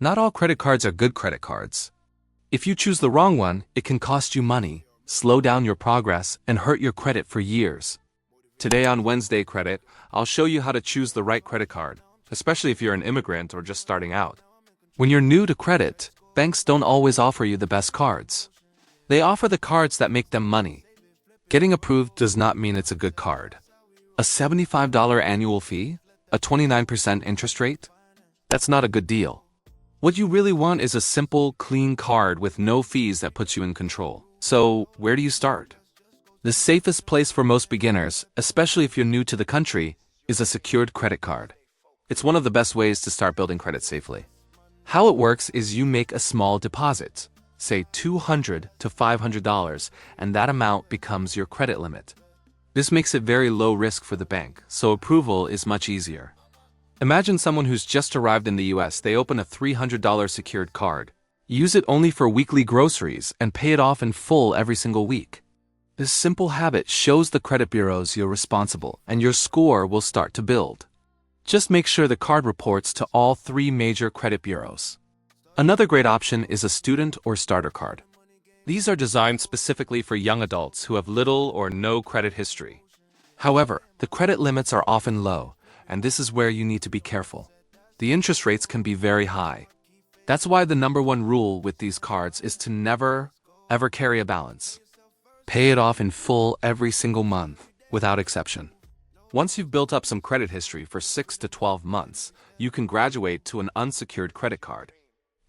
Not all credit cards are good credit cards. If you choose the wrong one, it can cost you money, slow down your progress, and hurt your credit for years. Today on Wednesday Credit, I'll show you how to choose the right credit card, especially if you're an immigrant or just starting out. When you're new to credit, banks don't always offer you the best cards. They offer the cards that make them money. Getting approved does not mean it's a good card. A $75 annual fee? A 29% interest rate? That's not a good deal. What you really want is a simple, clean card with no fees that puts you in control. So, where do you start? The safest place for most beginners, especially if you're new to the country, is a secured credit card. It's one of the best ways to start building credit safely. How it works is you make a small deposit, say $200 to $500, and that amount becomes your credit limit. This makes it very low risk for the bank, so approval is much easier. Imagine someone who's just arrived in the US. They open a $300 secured card, use it only for weekly groceries, and pay it off in full every single week. This simple habit shows the credit bureaus you're responsible, and your score will start to build. Just make sure the card reports to all 3 major credit bureaus. Another great option is a student or starter card. These are designed specifically for young adults who have little or no credit history. However, the credit limits are often low, and this is where you need to be careful. The interest rates can be very high. That's why the #1 rule with these cards is to never, ever carry a balance. Pay it off in full every single month, without exception. Once you've built up some credit history for 6 to 12 months, you can graduate to an unsecured credit card.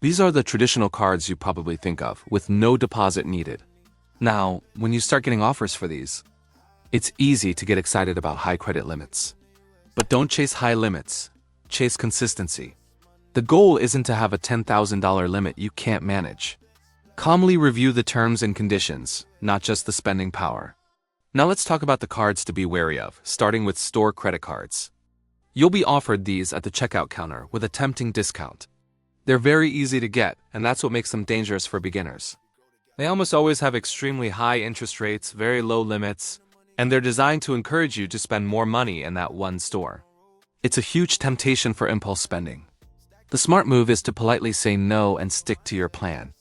These are the traditional cards you probably think of, with no deposit needed. Now, when you start getting offers for these, it's easy to get excited about high credit limits. But don't chase high limits, chase consistency. The goal isn't to have a $10,000 limit you can't manage. Calmly review the terms and conditions, not just the spending power. Now let's talk about the cards to be wary of, starting with store credit cards. You'll be offered these at the checkout counter with a tempting discount. They're very easy to get, and that's what makes them dangerous for beginners. They almost always have extremely high interest rates, very low limits, and they're designed to encourage you to spend more money in that one store. It's a huge temptation for impulse spending. The smart move is to politely say no and stick to your plan.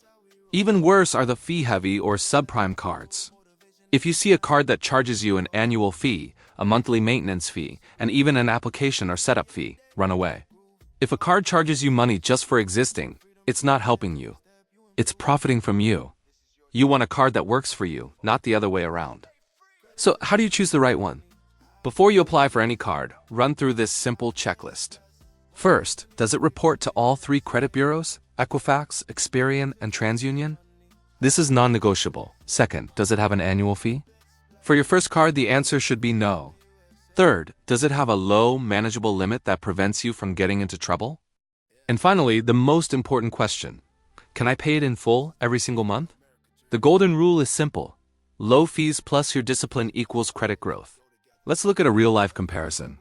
Even worse are the fee-heavy or subprime cards. If you see a card that charges you an annual fee, a monthly maintenance fee, and even an application or setup fee, run away. If a card charges you money just for existing, it's not helping you. It's profiting from you. You want a card that works for you, not the other way around. So, how do you choose the right one? Before you apply for any card, run through this simple checklist. First, does it report to all 3 credit bureaus, Equifax, Experian, and TransUnion? This is non-negotiable. Second, does it have an annual fee? For your first card, the answer should be no. Third, does it have a low, manageable limit that prevents you from getting into trouble? And finally, the most important question, can I pay it in full every single month? The golden rule is simple. Low fees plus your discipline equals credit growth. Let's look at a real-life comparison.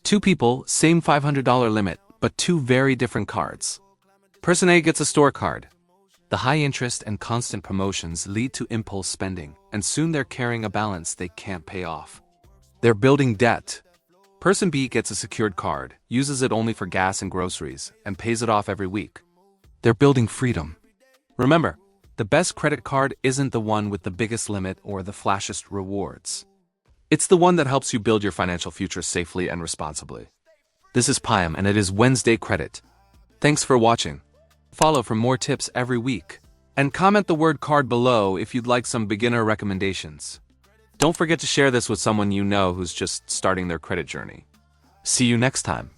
2 people, same $500 limit, but 2 very different cards. Person A gets a store card. The high interest and constant promotions lead to impulse spending, and soon they're carrying a balance they can't pay off. They're building debt. Person B gets a secured card, uses it only for gas and groceries, and pays it off every week. They're building freedom. Remember, the best credit card isn't the one with the biggest limit or the flashiest rewards. It's the one that helps you build your financial future safely and responsibly. This is Payam, and it is Wednesday Credit. Thanks for watching. Follow for more tips every week. And comment the word card below if you'd like some beginner recommendations. Don't forget to share this with someone you know who's just starting their credit journey. See you next time.